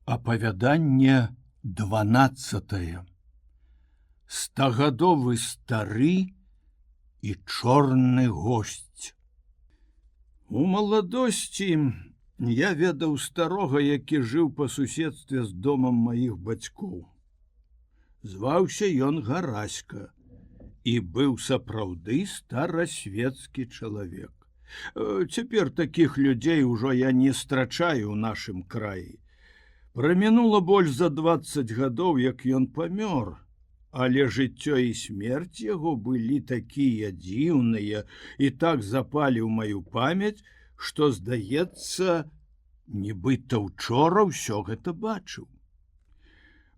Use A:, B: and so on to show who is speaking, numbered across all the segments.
A: Апавяданне 12. Стагадовы стары і чорны госць. У маладосці я ведаў старога, які жыў па суседстве з домам маіх бацькоў. Зваўся ён Гараська і быў сапраўды старасветскі чалавек. Цяпер такіх людзей ужо я не страчаю ў нашым краі. Прамінула больш за 20 гадоў, як ён памёр, але жыццё і смерць яго былі такія дзіўныя і так запалі ў маю памяць, што, здаецца, нібыта учора ўсё гэта бачыў.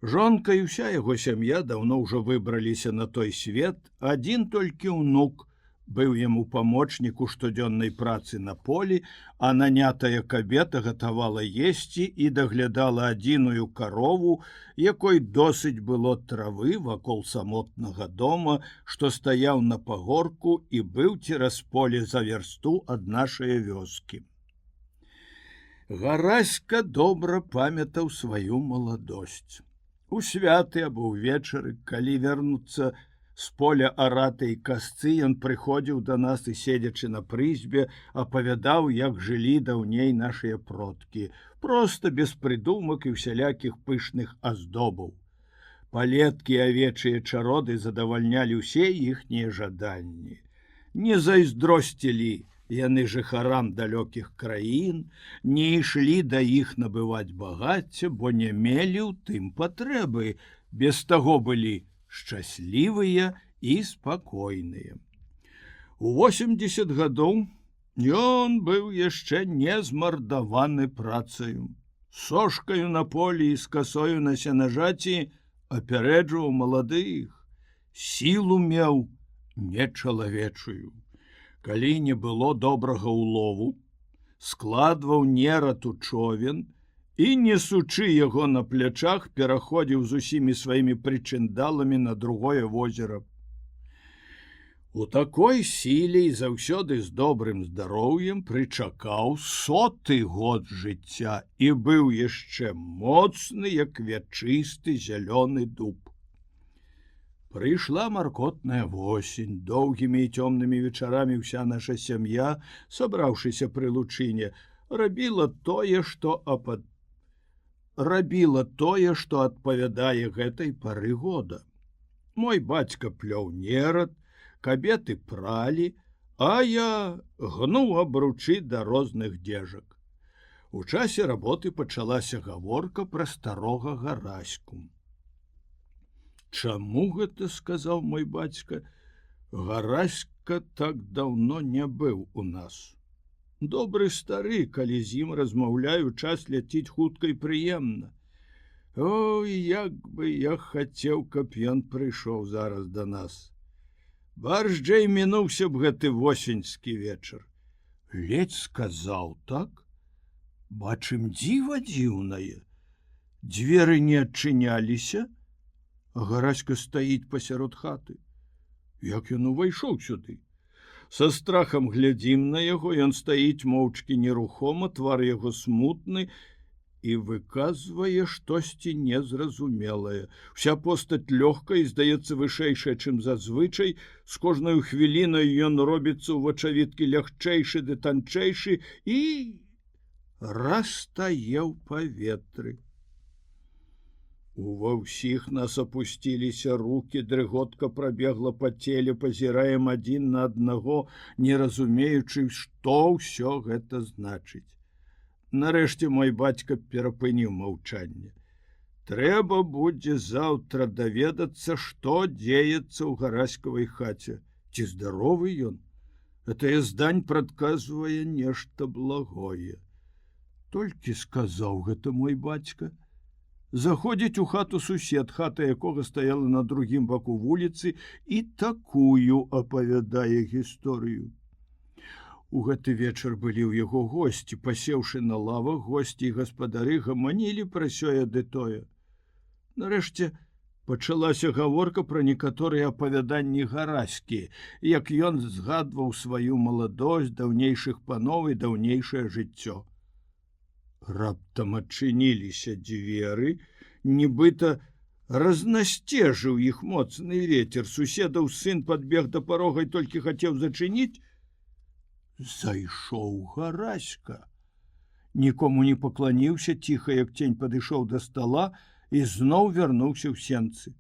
A: Жонка і ўся яго сям'я даўно ўжо выбраліся на той свет, адзін толькі ўнук быў яму памочнік у штодзённай працы на полі, а нанятая кабета гатавала есці і даглядала адзіную карову, якой досыць было травы вакол самотнага дома, што стаяў на пагорку і быў цераз поле за вярсту ад нашае вёскі. Гараська добра памятаў сваю маладосць. У святы або ўвечары, калі вернуцца з поля аратай касцы, ён прыходзіў да нас і, седзячы на прызбе, апавядаў, як жылі даўней нашыя продкі, проста без прыдумак і усялякіх пышных аздобаў. Палеткі і авечыя чароды задавальнялі ўсе іхнія жаданні. Не зайздросцілі яны жыхарам далёкіх краін, не ішлі да іх набываць багацця, бо не мелі ў тым патрэбы, без таго былі шчаслівыя і спакойныя. У 80 гадоў ён быў яшчэ не змардаваны працаю. Сошкаю на полі і з касою на сенажаці апярэджваў маладых, сілу меў нечалавечую. Калі не было добрага ўлову, складваў нерад у човен і, несучы яго на плячах, пераходзіў з усімі сваімі прычындаламі на другое возера. У такой сіле і заўсёды з добрым здароўем прычакаў 100-ы год жыцця і быў яшчэ моцны, як вячысты зялёны дуб. Прыйшла маркотная восень, доўгімі і цёмнымі вечарамі ўся наша сям'я, сабраўшыся пры лучыне, рабіла тое, што адпавядае гэтай пары года. Мой бацька плёў нерад, кабеты пралі, а я гнуў абручы да розных дзежак. У часе работы пачалася гаворка пра старога Гараську. «Чаму гэта, — сказаў мой бацька, — Гараська так даўно не быў у нас? Добры стары, калі з ім размаўляю, час ляціць хутка і прыемна. Ой, як бы я хацеў, каб ён прыйшоў зараз да нас. Баржджэй мінуўся б гэты восеньскі вечар». Ледзь сказаў так. Бачым, дзіва дзіўнае. Дзверы не адчыняліся, а Гараська стаіць пасярод хаты. Як ён увайшоў сюды? Са страхам глядзім на яго, ён стаіць моўчкі нерухома, твар яго смутны і выказвае штосьці незразумелае. Уся постаць лёгкая і, здаецца, вышэйшая, чым зазвычай. З кожнаю хвілінай ён робіцца ў вачавіткі лягчэйшы ды танчэйшы і растае ў паветры. Ува ўсіх нас апусціліся рукі, дрыготка прабегла па целе, пазіраем адзін на аднаго, не разумеючы, што ўсё гэта значыць. Нарэшце мой бацька перапыніў маўчанне. Трэба будзе заўтра даведацца, што дзеецца ў Гараськавай хаце. Ці здаровы ён? Гэтая здань прадказвае нешта благое. Толькі сказаў гэта мой бацька. Заходзіць у хату сусед, хата якога стаяла на другім баку вуліцы, і такую апавядае гісторыю. У гэты вечар былі ў яго госці, пасеўшы на лавах, госці і гаспадары гаманілі пра сёе ды тое. Нарэшце пачалася гаворка пра некаторыя апавяданні Гараські, як ён згадваў сваю маладосць, даўнейшых паноў і даўнейшае жыццё. Раптам адчыніліся дзверы, нібыта разнасцежыў іх моцны ветер. Суседаў сын падбег да парога і толькі хацеў зачыніць. Зайшоў Гараська. Нікому не пакланіўся, ціха, як цень падышоў да стала і зноў вярнуўся ў сенцы.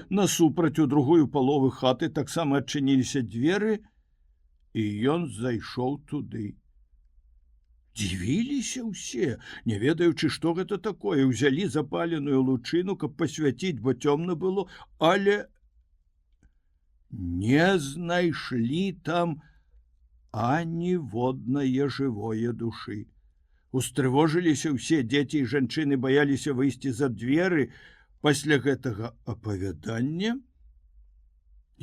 A: Насупраць у другую палову хаты таксама адчыніліся дзверы, і ён зайшоў туды. Дзівіліся ўсе, не ведаючы, што гэта такое, узялі запаленую лучыну, каб пасвяціць, бо цёмна было, але не знайшлі там аніводнае жывое душы. Устрывожыліся ўсе, дзеці і жанчыны баяліся выйсці за дзверы. Пасля гэтага апавядання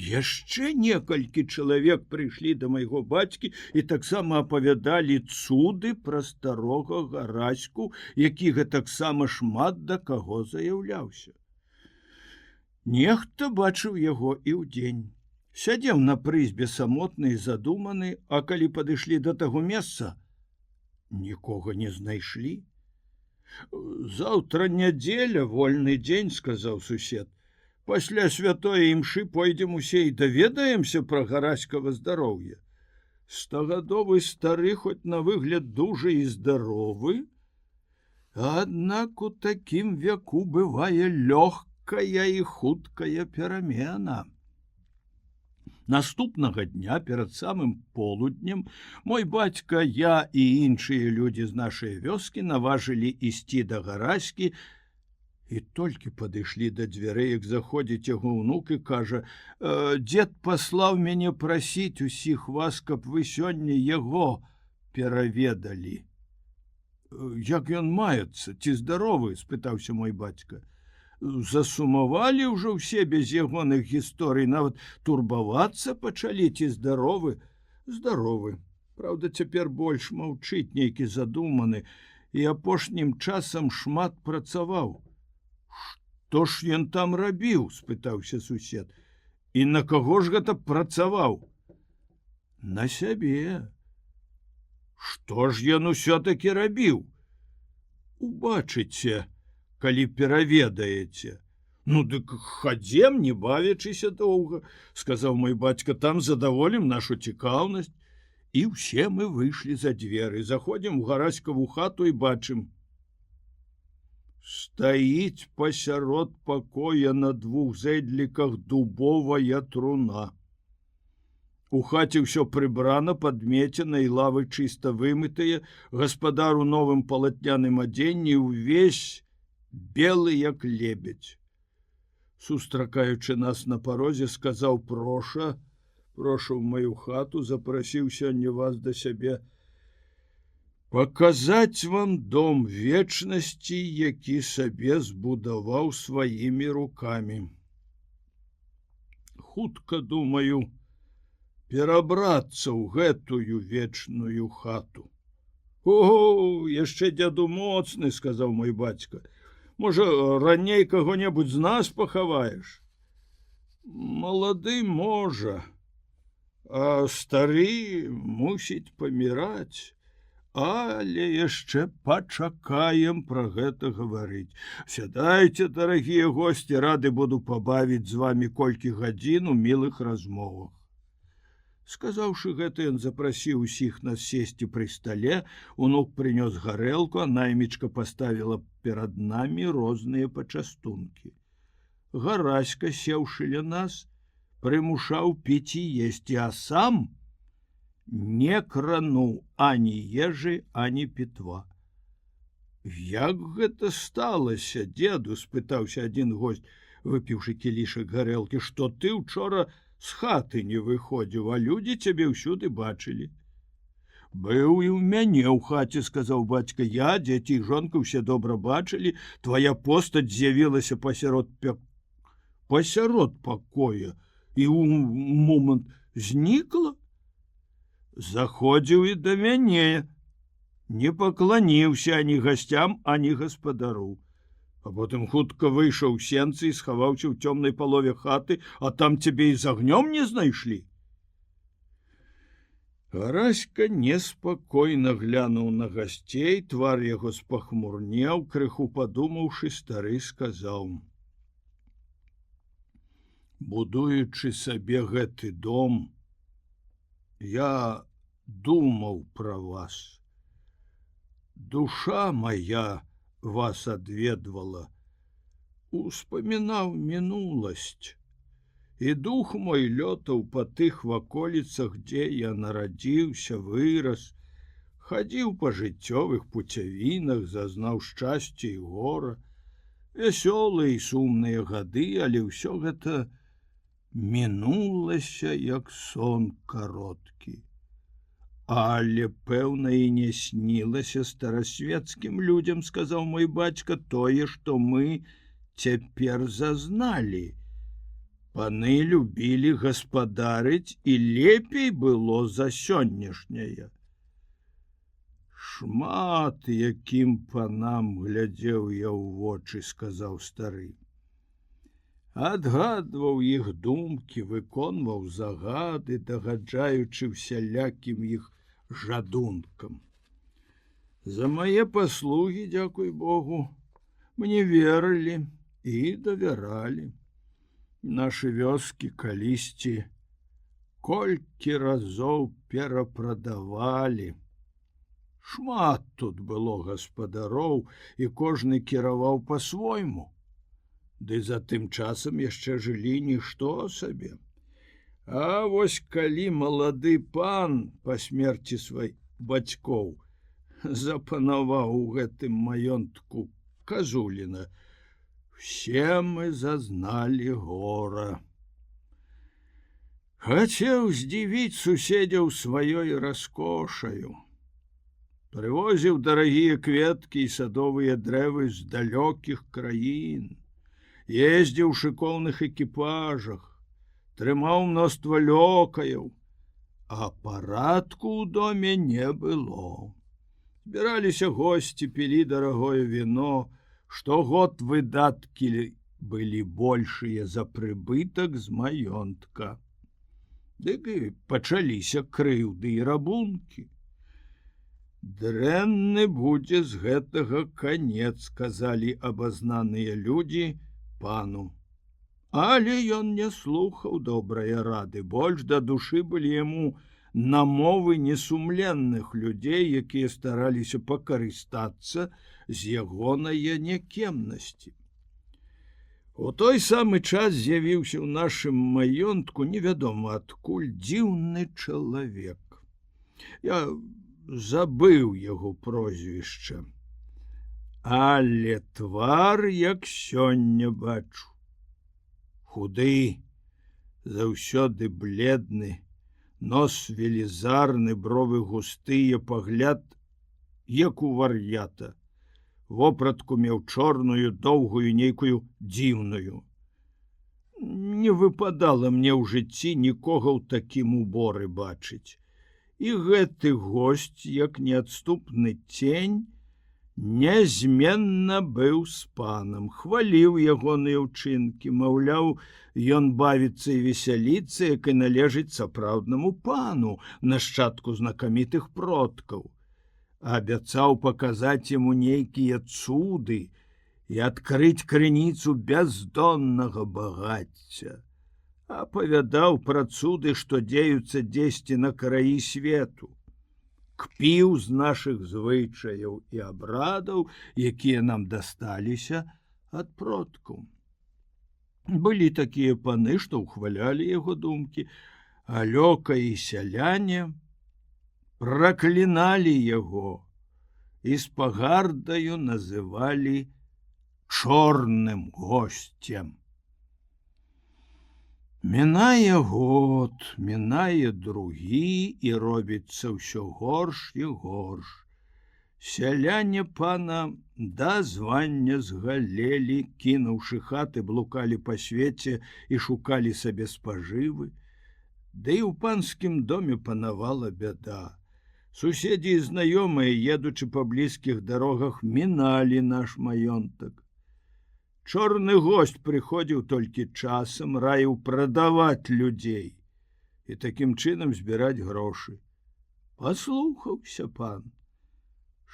A: яшчэ некалькі чалавек прыйшлі да майго бацькі і таксама апавядалі цуды пра старога Гараську, які гэтаксама шмат да каго заяўляўся. Нехта бачыў яго і ўдзень. Сядзеў на прызбе самотны і задуманы, а калі падышлі да таго месца, нікога не знайшлі. Заўтра нядзеля, вольны дзень, сказаў сусед. Пасля святой імшы пойдзем усе і даведаемся пра Гараськава здароўе. Стагадовы стары, хоць на выгляд дужы і здаровы, аднак у такім веку бывае лёгкая і хуткая перамена. Наступнага дня, перад самым полуднем, мой бацька, я і іншыя людзі з нашай вёскі наважылі ісці да Гараські, і толькі падышлі да дзвярэй, як заходзіць яго ўнук і кажа: «Дзед паслаў мяне прасіць усіх вас, каб вы сёння яго пераведалі». «Як ён маецца, ці здаровы?» – спытаўся мой бацька. Засумавалі ўжо ўсе без ягоных гісторый, нават турбавацца пачалі, ці здаровы. Здаровы. Праўда, цяпер больш маўчыць, нейкі задуманы, і апошнім часам шмат працаваў. Што ж ён там рабіў? – спытаўся сусед. І на каго ж гэта працаваў? На сябе. Што ж ён усё-такі рабіў? Убачыце, калі пераведаеце. Ну, дык хадзем, не бавячыся доўга, сказаў мой бацька, там задаволім нашу цікаўнасць. І ўсе мы выйшлі за дзверы, заходзім у Гараськаву хату і бачым. Стаіць пасярод пакоя на двух зэдліках дубовая труна. У хаце ўсё прыбрана, падмецена, і лавы чыста вымытыя, гаспадар у новым палатняным адзенні, увесь белы, як лебедь. Сустракаючы нас на парозе, сказаў: проша ў маю хату, запрасіў сёння вас да сябе паказаць вам дом вечнасці, які сабе збудаваў сваімі рукамі. Хутка, думаю, перабрацца ў гэтую вечную хату. О, яшчэ дзяду моцны, сказаў мой бацька. Можа, раней каго-небудзь з нас пахаваеш? Малады можа, а стары мусіць паміраць. Але яшчэ пачакаем пра гэта гаварыць. Сядайце, дарагія госці, рады буду пабавіць з вамі колькі гадзін у мілых размовах. Сказаўшы гэта, ён запрасіў усіх нас сесці пры стале, унук прынёс гарэлку, а наймічка паставіла перад намі розныя пачастункі. Гараська, сеўшы ля нас, прымушаў піць і есці, а сам не крануў ані ежы, ані пітва. Як гэта сталася, дзеду? – спытаўся адзін госць, выпіўшы кілішак гарэлкі. Што ты учора з хаты не выходзіў, а людзі цябе ўсюды бачылі. Быў і ў мяне ў хаце, сказаў бацька. Я, дзеці і жонка ўсе добра бачылі. Твая постаць з'явілася пасярод пакоя і ў момант знікла. Заходзіў і да мяне, не пакланіўся ані гасцям, ані гаспадару. А потым хутка выйшаў у сенцы і схаваўся ў цёмнай палове хаты, а там цябе і з агнём не знайшлі. Гараська неспакойна глянуў на гасцей, твар яго спахмурнеў, крыху падумаўшы, стары сказаў: будуючы сабе гэты дом, я думаў пра вас. Душа моя вас адведвала, успамінаў мінуласць. І дух мой лётаў па тых ваколіцах, дзе я нарадзіўся, вырас, хадзіў па жыццёвых пуцявінах, зазнаў шчасця і гора, вясёлыя і сумныя гады, але ўсё гэта мінулася, як сон кароткі. Але, пэўна, і не снілася старасветскім людзям, сказаў мой бацька, тое, што мы цяпер зазналі. Паны любілі гаспадарыць, і лепей было за сённяшняе. Шмат якім панам глядзеў я ў вочы, сказаў стары. Адгадваў іх думкі, выконваў загады, дагаджаючы усялякім іх жадункам. За мае паслугі, дзякуй Богу, мне верылі і давяралі. Нашы вёскі калісьці колькі разоў перапрадавалі. Шмат тут было гаспадароў, і кожны кіраваў па-свойму. Ды за тым часам яшчэ жылі нішто сабе. А вось калі малады пан па смерці сваіх бацькоў запанаваў у гэтым маёнтку Казуліна, все мы зазналі гора. Хацеў здзівіць суседзяў сваёй раскошаю. Прывозіў дарагія кветкі і садовыя дрэвы з далёкіх краін. Ездзіў у шыкоўных экіпажах, трымаў мноства лёкаяў, а парадку ў доме не было. Збіраліся госці, пілі дарагое віно, штогод выдаткі былі большыя за прыбытак з маёнтка. Дык і пачаліся крыўды і рабункі. Дрэнны будзе з гэтага канец, сказалі абазнаныя людзі пану. Але ён не слухаў добрыя рады, больш да душы былі яму намовы несумленных людзей, якія стараліся пакарыстацца з ягонае някемнасці. У той самы час з'явіўся ў нашым маёнтку невядома адкуль дзіўны чалавек. Я забыў яго прозвішча, але твар як сёння бачу. Худы, заўсёды бледны, нос велізарны, бровы густыя, пагляд, як у вар'ята. Вопратку меў чорную, доўгую, нейкую дзіўную. Не выпадала мне ў жыцці нікога ў такім уборы бачыць. І гэты госць, як неадступны цень, нязменна быў з панам, хваліў ягоныя ўчынкі, маўляў, ён бавіцца і весяліцца, як і належыць сапраўднаму пану, нашчадку знакамітых продкаў. Абяцаў паказаць яму нейкія цуды і адкрыць крыніцу бяздоннага багацця. Апавядаў пра цуды, што дзеюцца дзесьці на краі свету. Кпіў з нашых звычаяў і абрадаў, якія нам дасталіся ад продкаў. Былі такія паны, што ўхвалялі яго думкі, а лёка і сяляне пракліналі яго і з пагардаю называлі чорным госцем. Мінае год, мінае другі, і робіцца ўсё горш і горш. Сяляне пана да звання згалелі, кінуўшы хаты, блукалі па свеце і шукалі сабе спажывы. Ды і ў панскім доме панавала бяда. Суседзі і знаёмыя, едучы па блізкіх дарогах, міналі наш маёнтак. Чорны госць прыходзіў толькі часам, раіў прадаваць людзей і такім чынам збіраць грошы. Паслухаўся пан.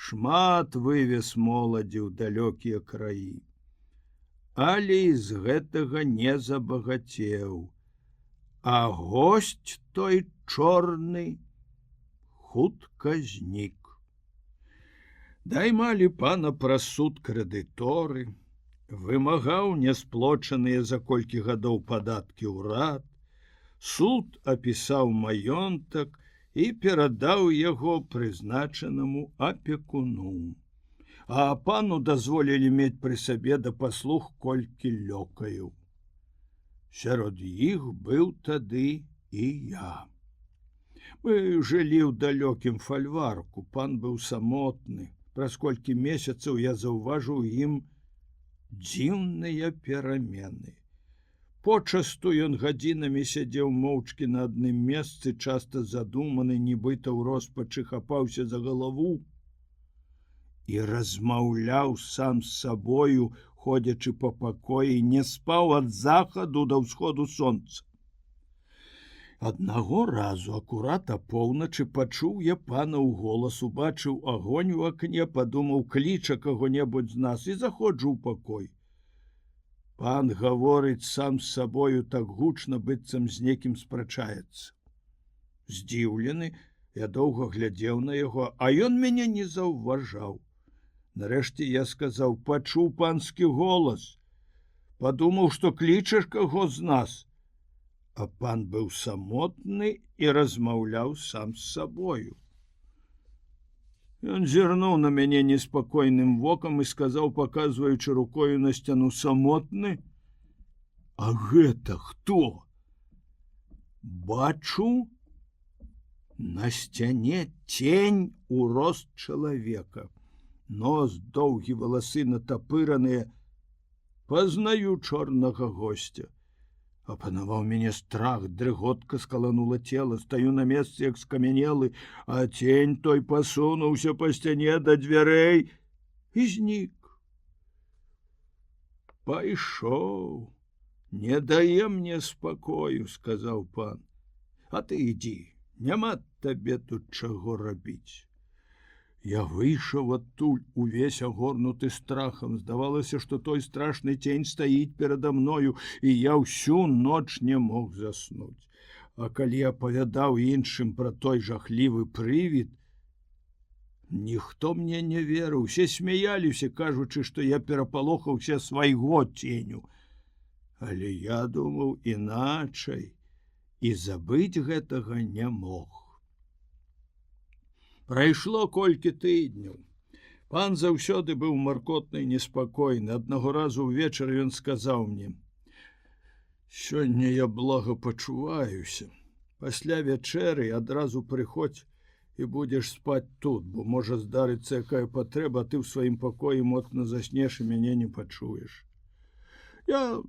A: Шмат вывез моладзі ў далёкія краі. Але з гэтага не забагацеў. А госць той чорны хутка знік. Даймалі пана праз суд крэдыторы, вымагаў нясплочаныя за колькі гадоў падаткі ўрад, суд апісаў маёнтак і перадаў яго прызначанаму апекуну. А пану дазволілі мець пры сабе да паслуг колькі лёкаяў. Сярод іх быў тады і я. Мы жылі ў далёкім фальварку, пан быў самотны. Праз колькі месяцаў я заўважыў ім дзіўныя перамены. Почасту ён гадзінамі сядзеў моўчкі на адным месцы, часта задуманы, нібыта ў роспачы хапаўся за галаву і размаўляў сам з сабою, ходзячы па пакоі, не спаў ад захаду да ўсходу сонца. Аднаго разу акурат апоўначы пачуў я панаў голас, убачыў агонь у акне, падумаў, кліча каго-небудзь з нас і заходжу ў пакой. Пан гаворыць сам з сабою так гучна, быццам з некім спрачаецца. Здзіўлены, я доўга глядзеў на яго, а ён мяне не заўважаў. Нарэшце я сказаў: пачуў панскі голас, падумаў, што клічаш каго з нас. А пан быў самотны і размаўляў сам з сабою. Ён зірнуў на мяне неспакойным вокам і сказаў, паказваючы рукою на сцяну: самотны? А гэта хто? Бачу на сцяне цень у рост чалавека. Нос, доўгі, валасы натапыраныя. Пазнаю чорнага госця. Апанаваў мяне страх, дрыготка скаланула цела, стаю на месцы, як скамянелы, а цень той пасунуўся па сцяне да дзвярэй і знік. Пайшоў, не дае мне спакою, сказаў пан. А ты ідзі, няма табе тут чаго рабіць. Я выйшаў адтуль увесь агорнуты страхам. Здавалася, што той страшны цень стаіць перада мною, і я ўсю ноч не мог заснуць. А калі апавядаў іншым пра той жахлівы прывід, ніхто мне не верыў, усе смяяліся, кажучы, што я перапалохаўся свайго ценю. Але я думаў іначай і забыць гэтага не мог. Прайшло колькі тыдняў. Пан заўсёды быў маркотны і неспакойны. Аднаго разу ўвечары ён сказаў мне: «Сёння я блага пачуваюся. Пасля вячэры адразу прыходзь і будзеш спаць тут, бо можа здарыцца якая патрэба, ты ў сваім пакоі моцна заснеш і мяне не пачуеш». Я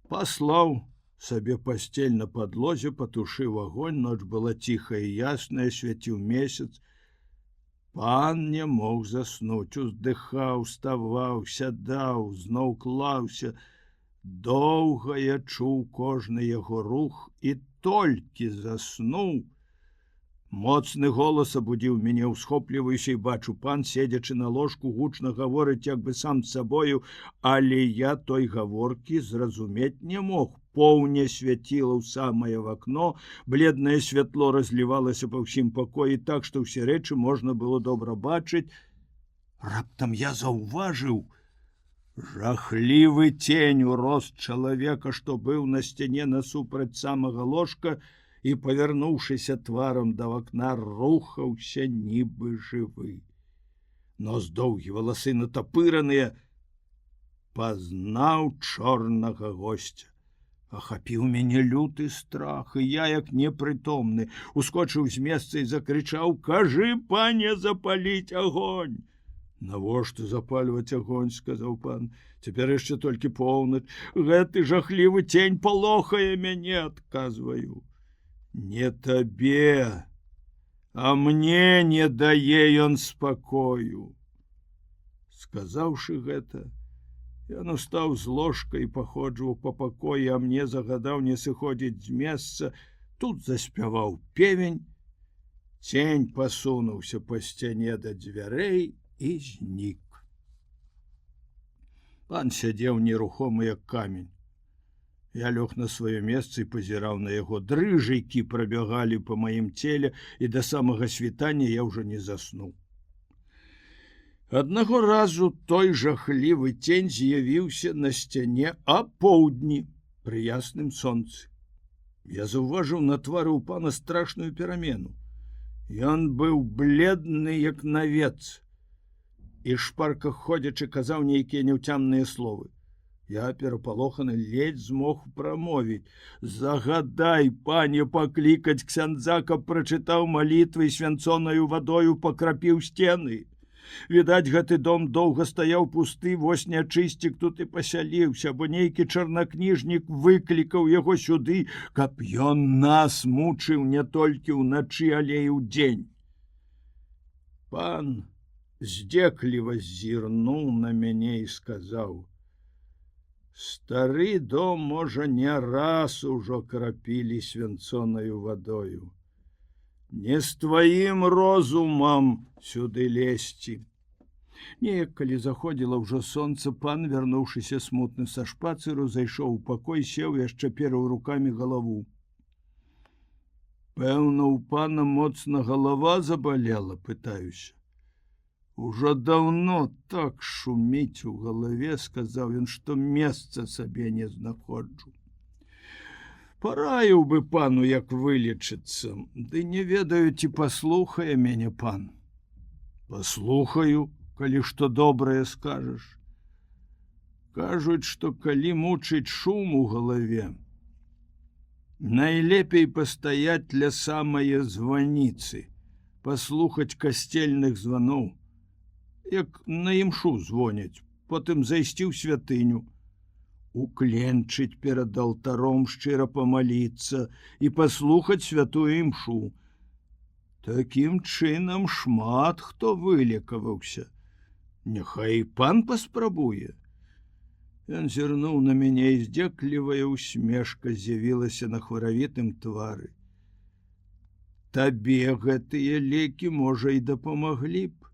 A: паслаў сабе пасцель на падлозе, патушыў агонь, ноч была ціхая і ясная, свяціў месяц. Пан не мог заснуць, уздыхаў, ставаў, сядаў, зноў клаўся. Доўга я чуў кожны яго рух і толькі заснуў. Моцны голас абудзіў мяне, усхопліваюся, і бачу, пан, седзячы на ложку, гучна гаворыць, як бы сам з сабою, але я той гаворкі зразумець не мог. Поўня свяціла ў самае вакно, бледнае святло разлівалася па ўсім пакоі так, што ўсе рэчы можна было добра бачыць. Раптам я заўважыў жахлівы цень у рост чалавека, што быў на сцяне насупраць самага ложка і, павярнуўшыся тварам да вакна, рухаўся нібы жывы. Нос доўгі, валасы натапыраныя. Пазнаў чорнага госця. Ахапіў мяне люты страх, і я, як непрытомны, ускочыў з месца і закрычаў: «Кажы, пане, запаліць агонь!» «Навошта запальваць агонь?» — сказаў пан. «Цяпер яшчэ толькі поўнач. Гэты жахлівы цень палохае мяне», — адказваю. «Не табе, а мне не дае ён спакою». Сказаўшы гэта, ён устаў з ложка і паходжваў па пакоі, а мне загадаў не сыходзіць з месца. Тут заспяваў певень. Цень пасунуўся па сцяне да дзвярэй і знік. Пан сядзеў нерухомы, як камень. Я лёг на сваё месца і пазіраў на яго. Дрыжайкі прабягалі па маім целе, і да самага світання я ўжо не заснуў. Аднаго разу той жахлівы цень з'явіўся на сцяне апоўдні пры ясным сонцы. Я заўважыў на твары ў пана страшную перамену. Ён быў бледны, як навец, і шпарка ходзячы казаў нейкія няўцямныя словы. Я, перапалоханы, ледзь змог прамовіць: «Загадай, пане, паклікаць ксяндза, каб прачытаў малітвы і свянцонаю вадою пакрапіў сцены. Відаць, гэты дом доўга стаяў пусты, вось нячысцік тут і пасяліўся, бо нейкі чарнакніжнік выклікаў яго сюды, каб ён нас мучыў не толькі ўначы, але і ўдзень». Пан здзекліва зірнуў на мяне і сказаў: «Стары дом, можа, не раз ужо крапілі свянцонаю вадою. Не з тваім розумам сюды лезці». Неяк, калі заходзіла ўжо сонца, пан, вярнуўшыся смутны са шпацыру, зайшоў у пакой, сеў, яшчэ пераў рукамі галаву. «Пэўна, у пана моцна галава забалела, пытаюся». «Ужо даўно так шуміць у галаве, — сказаў ён, — што месца сабе не знаходжу. Параіў бы пану, як вылечыцца, ды не ведаю, ці паслухае мяне пан». «Паслухаю, калі што добрае скажаш. Кажуць, што калі мучыць шум у галаве, найлепей пастаяць ля самае званіцы, паслухаць касцельных званоў, як на імшу звоняць, потым зайсці ў святыню, укленчыць перад алтаром, шчыра памаліцца і паслухаць святую імшу. Такім чынам шмат хто вылекаваўся. Няхай і пан паспрабуе». Ён зірнуў на мяне, і здзеклівая усмешка з'явілася на хваравітым твары. «Табе гэтыя лекі, можа, і дапамаглі б,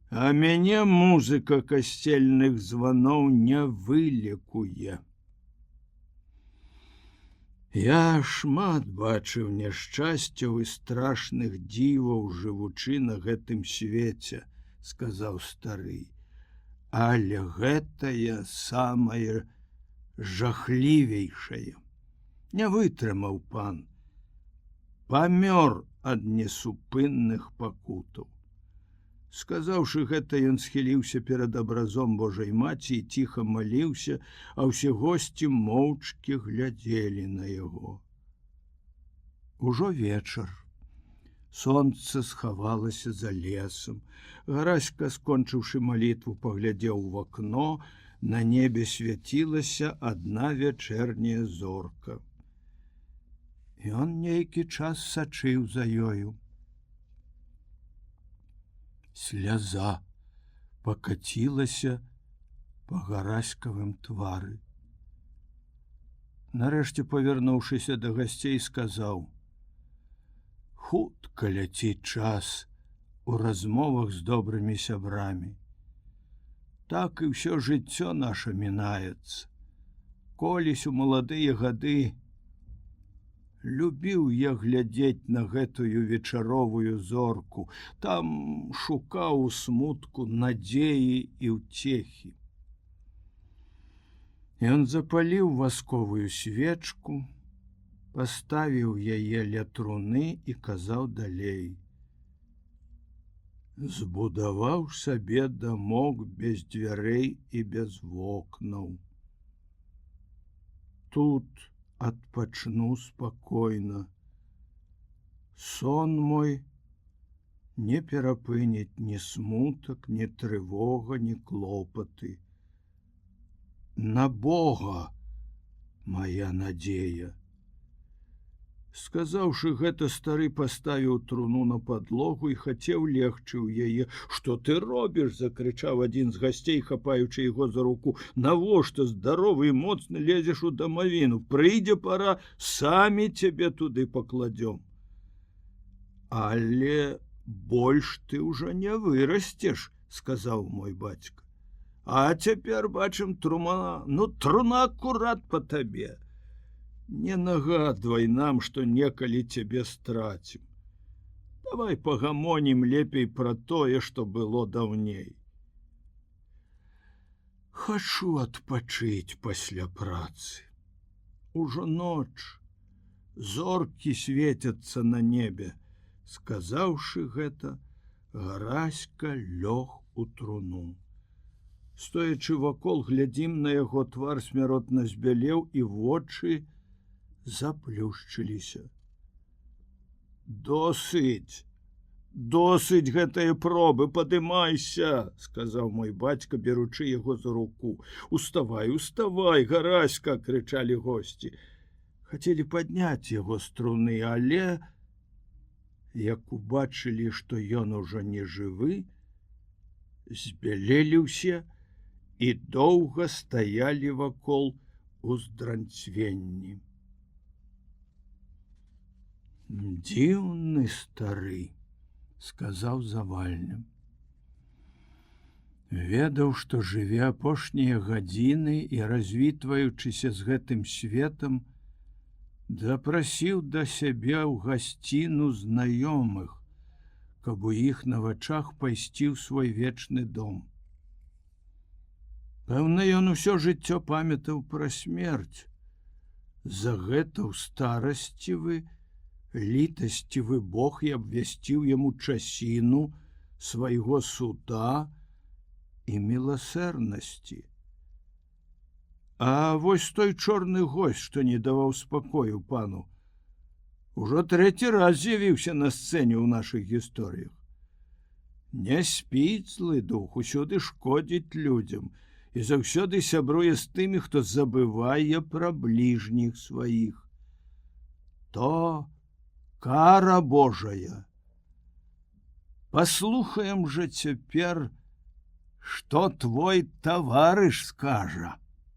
A: а мяне музыка касцельных званоў не вылекуе». «Я шмат бачыў няшчасцяў і страшных дзіваў, жывучы на гэтым свеце, — сказаў стары, — але гэтае самае жахлівейшае. Не вытрымаў пан, памёр ад несупынных пакутаў». Сказаўшы гэта, ён схіліўся перад абразом Божай маці і ціха маліўся, а ўсе госці моўчкі глядзелі на яго. Ужо вечар. Сонца схавалася за лесам. Гараська, скончыўшы малітву, паглядзеў у акно. На небе свяцілася адна вячэрняя зорка. Ён нейкі час сачыў за ёю. Сляза пакацілася па гараськавым твары. Нарэшце, павярнуўшыся да гасцей, сказаў: «Хутка ляціць час у размовах з добрымі сябрамі. Так і ўсё жыццё наша мінаецца. Колісь у маладыя гады любіў я глядзець на гэтую вечаровую зорку, там шукаў у смутку надзеі і ўцехі». Ён запаліў васковую свечку, паставіў яе ля труны і казаў далей: «Збудаваў сабе дамок без дзвярэй і без вокнаў. Тут адпачну спакойна. Сон мой не перапыніць ні смутак, ні трывога, ні клопаты. На Бога моя надзея». Сказаўшы гэта, стары паставіў труну на падлогу і хацеў легчы ў яе. «Што ты робіш?» — закрычаў адзін з гасцей, хапаючы яго за руку. «Навошта здаровы і моцны лезеш у дамавіну? Прыйдзе пара, самі цябе туды пакладзём». Але больш ты ўжо не вырасцеш, сказаў мой бацька. А цяпер бачым труна акурат па табе. Не нагадвай нам, што некалі цябе страцім. Давай пагамонім лепей пра тое, што было даўней. Хачу адпачыць пасля працы. Ужо ноч, зоркі свецяцца на небе. Сказаўшы гэта, Гараська лёг у труну. Стоячы вакол, глядзім на яго твар смяротна збялеў, і вочы заплюшчыліся. Досыць гэтыя пробы, падымайся, сказаў мой бацька, беручы яго за руку. Уставай, Гараська, крычалі госці. Хацелі падняць яго з труны, але, як убачылі, што ён ужо не жывы, збялелі ўсе і доўга стаялі вакол у здранцвенні. Дзіўны стары, сказаў Завальня. Ведаў, што жыве апошнія гадзіны і, развітваючыся з гэтым светам, запрасіў да сябе ў гасціну знаёмых, каб у іх на вачах пайсці ў свой вечны дом. Пэўна, ён усё жыццё памятаў пра смерць. За гэта ў старасцівы, літасцівы Бог і абвясціў яму часіну свайго суда і міласэрнасці. А вось той чорны госць, што не даваў спакою пану, ужо трэці раз з'явіўся на сцэне ў нашых гісторыях. Не спіць злы дух, усюды шкодзіць людзям і заўсёды сябруе з тымі, хто забывае пра бліжніх сваіх. То кара Божая. Паслухаем жа цяпер, што твой таварыш скажа.